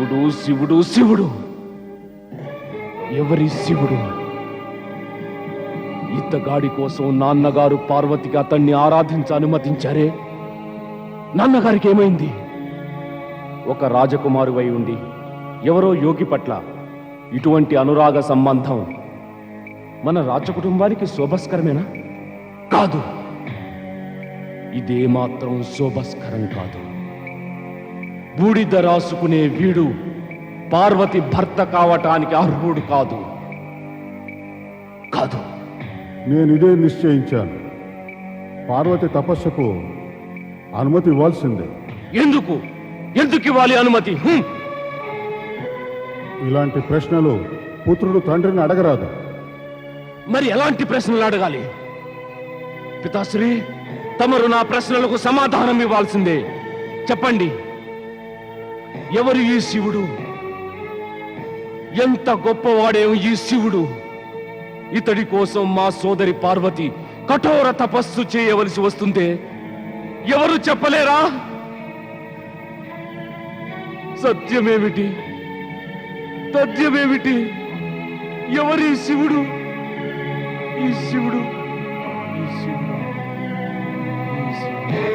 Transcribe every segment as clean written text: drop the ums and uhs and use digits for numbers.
శివుడు శివుడు శివుడు. ఎవరి శివుడు? ఇతగాడి కోసం నాన్నగారు పార్వతికి అతన్ని ఆరాధించ అనుమతించారే. నాన్నగారికి ఏమైంది? ఒక రాజకుమారువై ఉండి ఎవరో యోగి పట్ల ఇటువంటి అనురాగ సంబంధం మన రాజకుటుంబానికి శోభస్కరమేనా? కాదు, ఇదే మాత్రం శోభస్కరం కాదు. బూడిద రాసుకునే వీడు పార్వతి భర్త కావటానికి అర్హుడు కాదు. కాదు, నేను ఇదే నిశ్చయించాను. పార్వతి తపస్సుకు అనుమతి ఇవ్వాల్సిందే. ఎందుకు ఎందుకు ఇవ్వాలి అనుమతి? ఇలాంటి ప్రశ్నలు పుత్రుడు తండ్రిని అడగరాదు. మరి ఎలాంటి ప్రశ్నలు అడగాలి? పితాశ్రీ, తమరు నా ప్రశ్నలకు సమాధానం ఇవ్వాల్సిందే. చెప్పండి, ఎవరు ఈ శివుడు? ఎంత గొప్పవాడేం ఈ శివుడు? ఇతడి కోసం మా సోదరి పార్వతి కఠోర తపస్సు చేయవలసి వస్తుందే ఎవరు చెప్పలేరా? సత్యమేమిటి? తథ్యమేమిటి? ఎవరి శివుడు? ఈ శివుడు, ఈ శివుడు, ఈ శివుడు.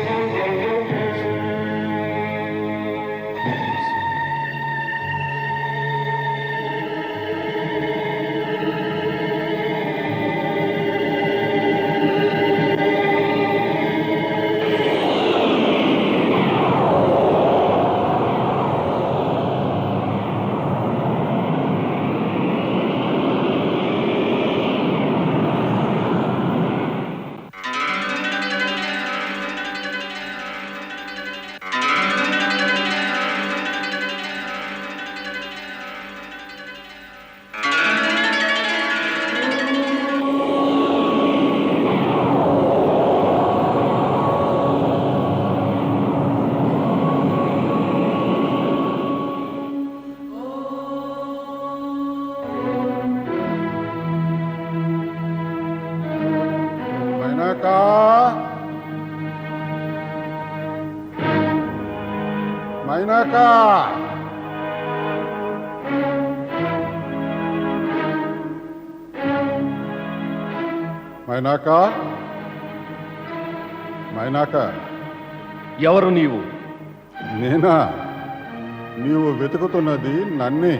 మైనాకా, మైనాకా, మైనాకా. ఎవరు నీవు? నేనా? నీవు వెతుకుతున్నది నన్నే.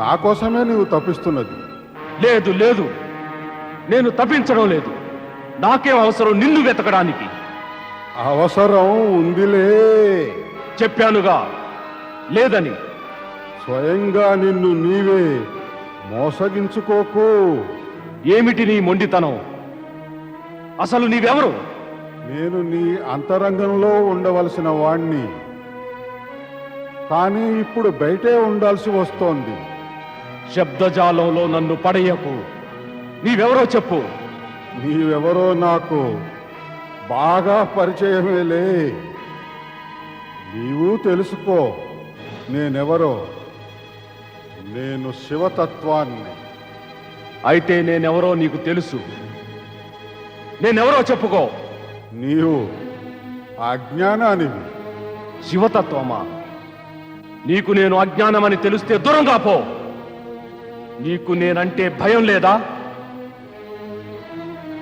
నా కోసమే నీవు తప్పిస్తున్నది. లేదు లేదు, నేను తప్పించడం లేదు. నాకేం అవసరం నిన్ను వెతకడానికి? అవసరం ఉందిలే. చెప్పానుగా లేదని. స్వయంగా నిన్ను నీవే మోసగించుకోకు. ఏమిటి నీ మొండితనం? అసలు నీవెవరు? నేను నీ అంతరంగంలో ఉండవలసిన వాణ్ణి, కానీ ఇప్పుడు బయటే ఉండాల్సి వస్తోంది. శబ్దజాలంలో నన్ను పడేయకు. నీవెవరో చెప్పు. నీవెవరో నాకు బాగా పరిచయమేలే. నీవు తెలుసుకో నేనెవరో. నేను శివతత్వాన్ని. అయితే నేనెవరో నీకు తెలుసు. నేనెవరో చెప్పుకో. నీవు అజ్ఞానానివి. శివతత్వమా? నీకు నేను అజ్ఞానమని తెలిస్తే దూరంగా పో. నీకు నేనంటే భయం లేదా?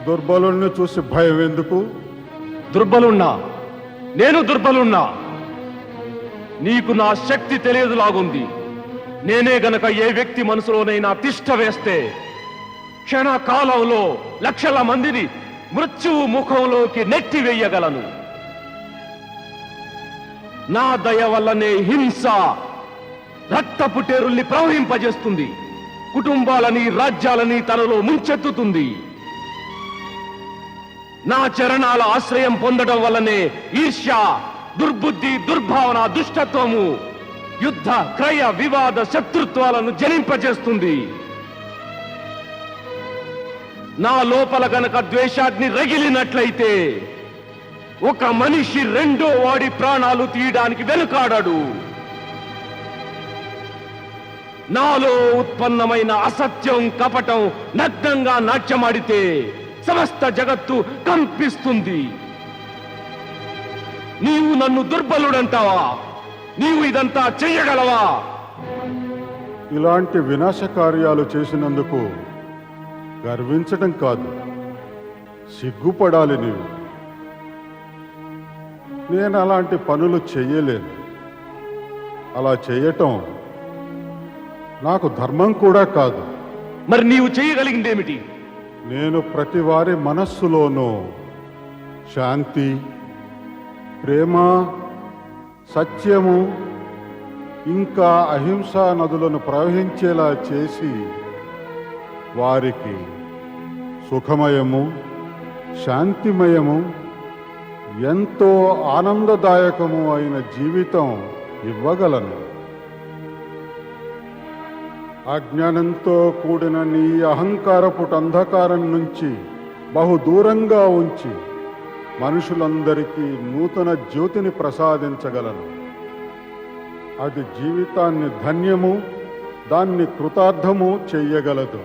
దుర్బలుణ్ణి చూసి భయం ఎందుకు? దుర్బలున్నా, నేను దుర్బలున్నా. నీకు నా శక్తి తెలియదులాగుంది. నేనే గనక ఏ వ్యక్తి మనసులోనైనా తిష్ట వేస్తే క్షణకాలంలో లక్షల మందిని మృత్యువు ముఖంలోకి నెట్టివేయగలను. నా దయ వల్లనే హింస రక్తపు టేరుల్ని ప్రవహింపజేస్తుంది. కుటుంబాలని, రాజ్యాలని తనలో ముంచెత్తుతుంది. నా చరణాల ఆశ్రయం పొందడం వల్లనే ఈర్ష్య, దుర్బుద్ధి, దుర్భావన, దుష్టత్వము, యుద్ధ, క్రయ, వివాద, శత్రుత్వాలను జనింపజేస్తుంది. నా లోపల గనక ద్వేషాగ్ని రగిలినట్లయితే ఒక మనిషి రెండో వాడి ప్రాణాలు తీయడానికి వెనుకాడాడు. నాలో ఉత్పన్నమైన అసత్యం, కపటం నగ్నంగా నాట్యమాడితే సమస్త జగత్తు కంపిస్తుంది. నీవు నన్ను దుర్బలుడంటావా? నీవు ఇదంతా చెయ్యగలవా? ఇలాంటి వినాశ కార్యాలు చేసినందుకు గర్వించడం కాదు, సిగ్గుపడాలి నీవు. నేను అలాంటి పనులు చెయ్యలేను. అలా చేయటం నాకు ధర్మం కూడా కాదు. మరి నీవు చేయగలిగిందేమిటి? నేను ప్రతి వారి మనస్సులోనూ శాంతి, ప్రేమ, సత్యము ఇంకా అహింసా నదులను ప్రవహించేలా చేసి వారికి సుఖమయము, శాంతిమయము, ఎంతో ఆనందదాయకము అయిన జీవితం ఇవ్వగలను. అజ్ఞానంతో కూడిన నీ అహంకారపు అంధకారం నుంచి బహుదూరంగా ఉంచి మనుషులందరికీ నూతన జ్యోతిని ప్రసాదించగలను. అది జీవితాన్ని ధన్యము, దాన్ని కృతార్థము చెయ్యగలదు.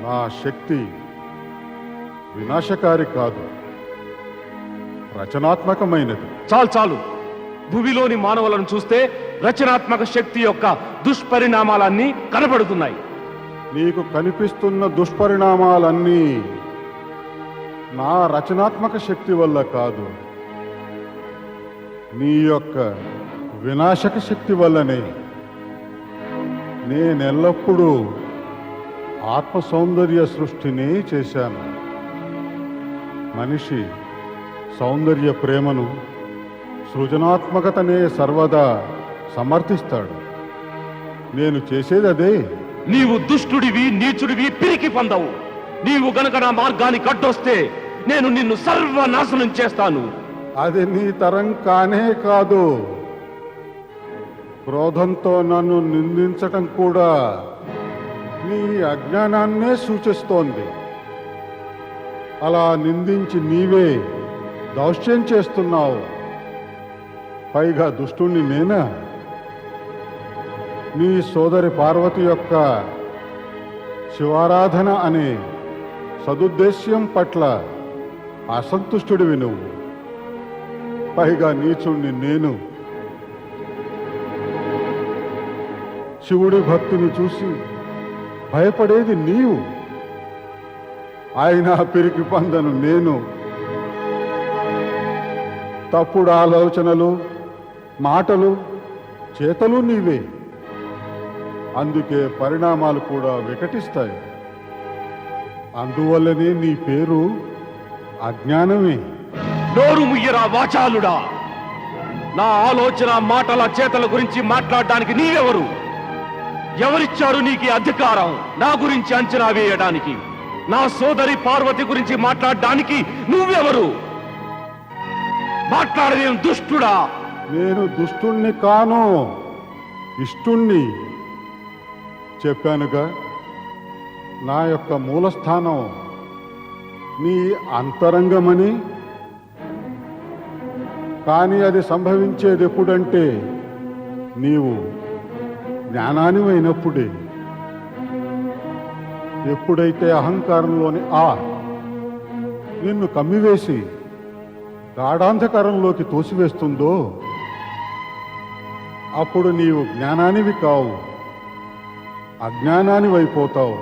నా శక్తి వినాశకారి కాదు, రచనాత్మకమైనది. చాలు చాలు. భూమిలోని మానవులను చూస్తే రచనాత్మక శక్తి యొక్క దుష్పరిణామాలన్నీ కనబడుతున్నాయి. నీకు కనిపిస్తున్న దుష్పరిణామాలన్నీ నా రచనాత్మక శక్తి వల్ల కాదు, నీ యొక్క వినాశక శక్తి వల్లనే. నేనెల్లప్పుడూ ఆత్మ సౌందర్య సృష్టిని చేశాను. మనిషి సౌందర్య ప్రేమను, సృజనాత్మకతనే సర్వదా సమర్థిస్తాడు. నేను చేసేది అదే. నీవు దుష్టుడివి, నీచుడివి, పిరికి పొందవు. నీవు గనక నా మార్గానికి అడ్డొస్తే నేను నిన్ను సర్వనాశనం చేస్తాను. అది నీ తరం కానే కాదు. క్రోధంతో నన్ను నిందించటం కూడా నీ అజ్ఞానాన్నే సూచిస్తోంది. అలా నిందించి నీవే దౌష్ట్యం చేస్తున్నావు. పైగా దుష్టుణ్ణి నేనా? నీ సోదరి పార్వతి యొక్క శివారాధన అనే సదుద్దేశ్యం పట్ల అసంతుష్టుడివి నువ్వు. పైగా నీచుణ్ణి నేను. శివుడి భక్తిని చూసి భయపడేది నీవు. ఆయన పిరికి పందను నేను. తప్పుడు ఆలోచనలు, మాటలు, చేతలు నీవే. అందుకే పరిణామాలు కూడా వికటిస్తాయి. అందువల్లనే నీ పేరు అజ్ఞానమే. నోరు ముయ్యరా వాచాలుడా! నా ఆలోచన, మాటల, చేతల గురించి మాట్లాడడానికి నీవెవరు? ఎవరిచ్చారు నీకు అధికారం నా గురించి అంచనా వేయడానికి? నా సోదరి పార్వతి గురించి మాట్లాడడానికి నువ్వెవరు? మాట్లాడలేం దుష్టుడా! నేను దుష్టుణ్ణి కాను, ఇష్టుణ్ణి. చెప్పానుగా, నా యొక్క మూలస్థానం నీ అంతరంగమని. కానీ అది సంభవించేది ఎప్పుడంటే నీవు జ్ఞానానివైనప్పుడే. ఎప్పుడైతే అహంకారంలోని నిన్ను కమ్మివేసి గాఢాంధకారంలోకి తోసివేస్తుందో అప్పుడు నీవు జ్ఞానానివి కావు, అజ్ఞానానివైపోతావు.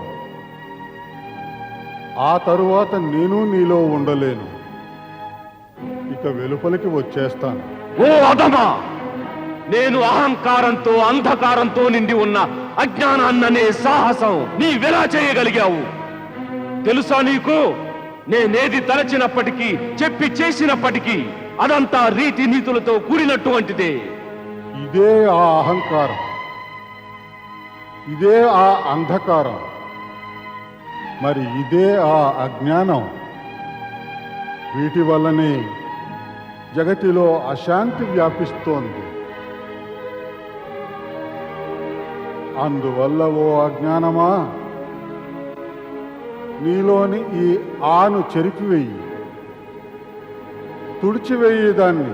ఆ తరువాత నేను నీలో ఉండలేను, ఇక వెలుపలికి వచ్చేస్తాను. ఓ అధమా! నేను అహంకారంతో, అంధకారంతో నిండి ఉన్న అజ్ఞానాన్ననే సాహసం నీవెలా చేయగలిగావు? తెలుసా నీకు? నేనేది తలచినప్పటికీ, చెప్పి చేసినప్పటికీ అదంతా రీతి నీతులతో కూడినటువంటిదే. ఇదే ఆ అహంకారం, ఇదే ఆ అంధకారం, మరి ఇదే ఆ అజ్ఞానం. వీటి వల్లనే జగతిలో అశాంతి వ్యాపిస్తోంది. అందువల్ల ఓ అజ్ఞానమా, నీలోని ఈ ఆను చెరిపివేయి, తుడిచివేయి, దాన్ని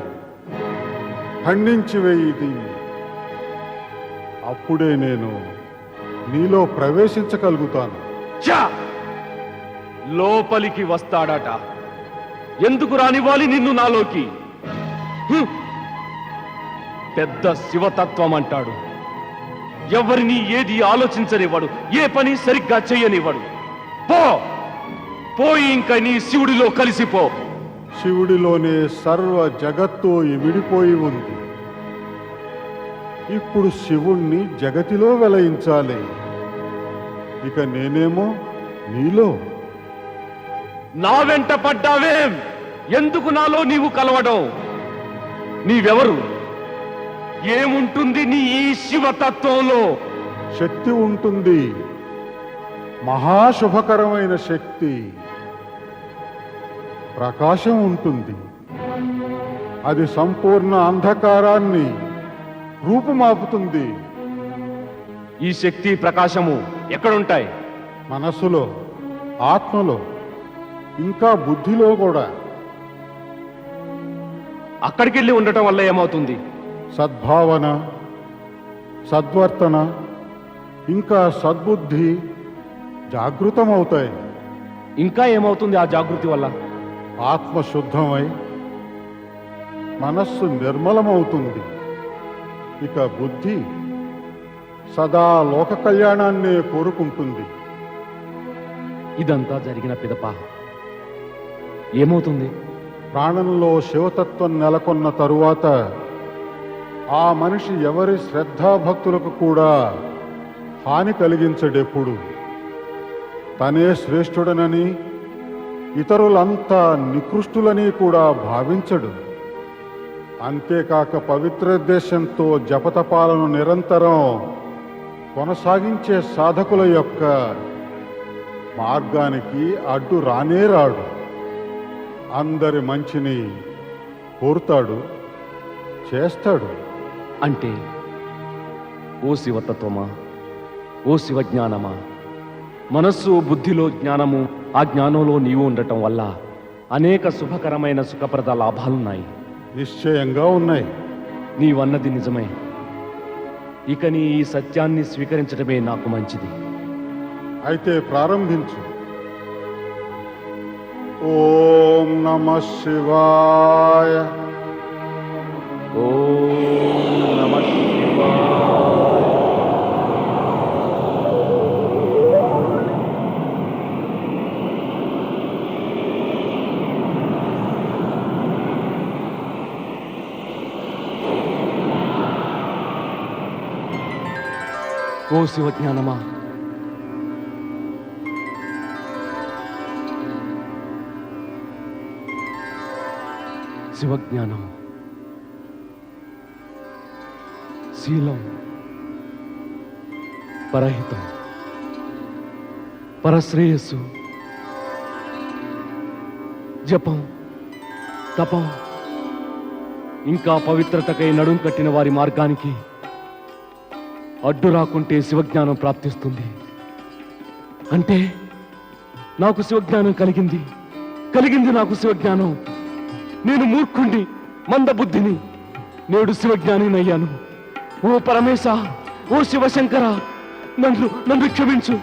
ఖండించివేయి దీన్ని. అప్పుడే నేను నీలో ప్రవేశించగలుగుతాను. ఛా! లోపలికి వస్తాడట. ఎందుకు రానివ్వాలి నిన్ను నాలోకి? పెద్ద శివతత్వం అంటాడు. ఎవరిని ఏది ఆలోచించనివ్వడు, ఏ పని సరిగ్గా చెయ్యనివ్వడు. పో పోయి ఇంకా నీ శివుడిలో కలిసిపో. శివుడిలోనే సర్వ జగత్తు విడిపోయి ఉంది. ఇప్పుడు శివుణ్ణి జగతిలో వెలయించాలి. ఇక నేనేమో నీలో. నా వెంట పడ్డావేం? ఎందుకు నాలో నీవు కలవడం? నీవెవరు? ఏముంటుంది నీ ఈ శివతత్వంలో? శక్తి ఉంటుంది, మహాశుభకరమైన శక్తి. ప్రకాశం ఉంటుంది. అది సంపూర్ణ అంధకారాన్ని రూపుమాపుతుంది. ఈ శక్తి ప్రకాశము ఎక్కడుంటాయి? మనస్సులో, ఆత్మలో, ఇంకా బుద్ధిలో కూడా. అక్కడికి వెళ్ళి ఉండటం వల్ల ఏమవుతుంది? సద్భావన, సద్వర్తన, ఇంకా సద్బుద్ధి జాగృతమవుతాయి. ఇంకా ఏమవుతుంది ఆ జాగృతి వల్ల? ఆత్మ శుద్ధమై మనస్సు నిర్మలమవుతుంది. ఇక బుద్ధి సదా లోక కళ్యాణాన్నే కోరుకుంటుంది. ఇదంతా జరిగిన పిదప ఏమవుతుంది? ప్రాణంలో శివతత్వం నెలకొన్న తరువాత ఆ మనిషి ఎవరి శ్రద్ధాభక్తులకు కూడా హాని కలిగించడెప్పుడు. తనే శ్రేష్ఠుడనని, ఇతరులంతా నికృష్టులని కూడా భావించడు. అంతేకాక పవిత్రోద్దేశంతో జపతపాలను నిరంతరం కొనసాగించే సాధకుల యొక్క మార్గానికి అడ్డు రానే రాడు. అందరి మంచిని కోరుతాడు, చేస్తాడు. అంటే ఓ శివతత్వమా, ఓ శివజ్ఞానమా, మనస్సు బుద్ధిలో జ్ఞానము, ఆ జ్ఞానంలో నీవు ఉండటం వల్ల అనేక శుభకరమైన సుఖప్రద లాభాలున్నాయి. నిశ్చయంగా ఉన్నాయి. నీవన్నది నిజమే. ఇక నీ ఈ సత్యాన్ని స్వీకరించడమే నాకు మంచిది. అయితే ప్రారంభించు. ఓం నమః శివాయ. ఓం నమః శివాయ. ఓ శివజ్ఞానమా, శివజ్ఞానం, శీలం, పరహితం, పరశ్రేయస్సు, జపం, తపం, ఇంకా పవిత్రతకై నడుం కట్టిన వారి మార్గానికి అడ్డు రాకుంటే శివజ్ఞానం ప్రాప్తిస్తుంది. అంటే నాకు శివజ్ఞానం కలిగింది నాకు శివజ్ఞానం. నేను మూర్ఖుణ్ణి, మందబుద్ధిని, నేడు శివజ్ఞానినయ్యాను. ఓ పరమేశ, ఓ శివశంకర, నన్ను క్షమించు.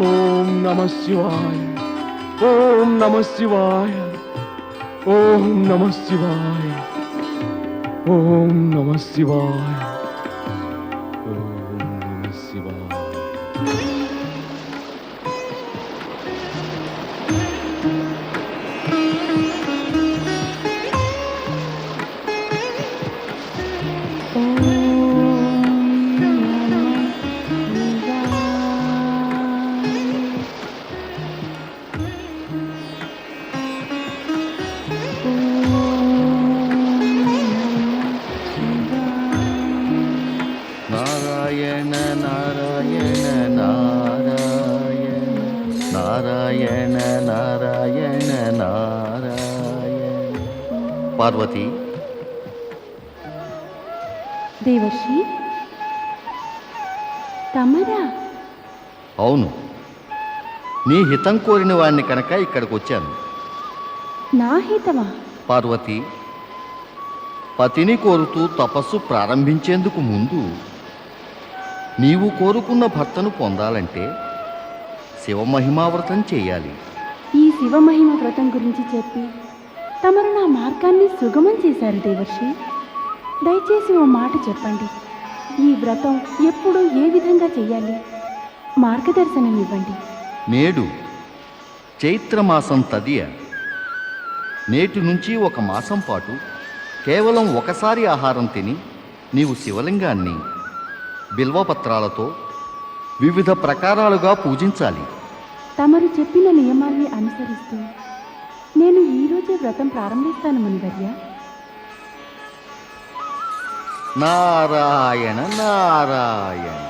ఓం నమః శివాయ. ఓం నమః శివాయ. ఓం నమః శివాయ. ఓం నమః శివాయ. ఓం నమః శివాయ. నారాయణ నారాయణ నారాయణ నారాయణ నారాయణ నారాయణ. పార్వతి, దేవర్షి తమరా? అవును, నీ హితం కోరిన వాడిని కనుక ఇక్కడికి వచ్చాను. నా హితమా? పార్వతి, పతిని కోరుతూ తపస్సు ప్రారంభించేందుకు ముందు నీవు కోరుకున్న భర్తను పొందాలంటే శివమహిమావ్రతం చేయాలి. ఈ శివమహిమ వ్రతం గురించి చెప్పి తమరు నా మార్గాన్ని సుగమం చేశారు దేవర్షి. దయచేసి ఓ మాట చెప్పండి. ఈ వ్రతం ఎప్పుడు ఏ విధంగా చేయాలి? మార్గదర్శనం ఇవ్వండి. నేడు చైత్రమాసం తదియ. నేటి నుంచి 1 మాసం పాటు కేవలం ఒకసారి ఆహారం తిని నీవు శివలింగాన్ని బిల్వపత్రాలతో వివిధ ప్రకారాలుగా పూజించాలి. తమరు చెప్పిన నియమాల్ని అనుసరిస్తూ నేను ఈరోజే వ్రతం ప్రారంభిస్తాను మునివర్య. నారాయణ నారాయణ.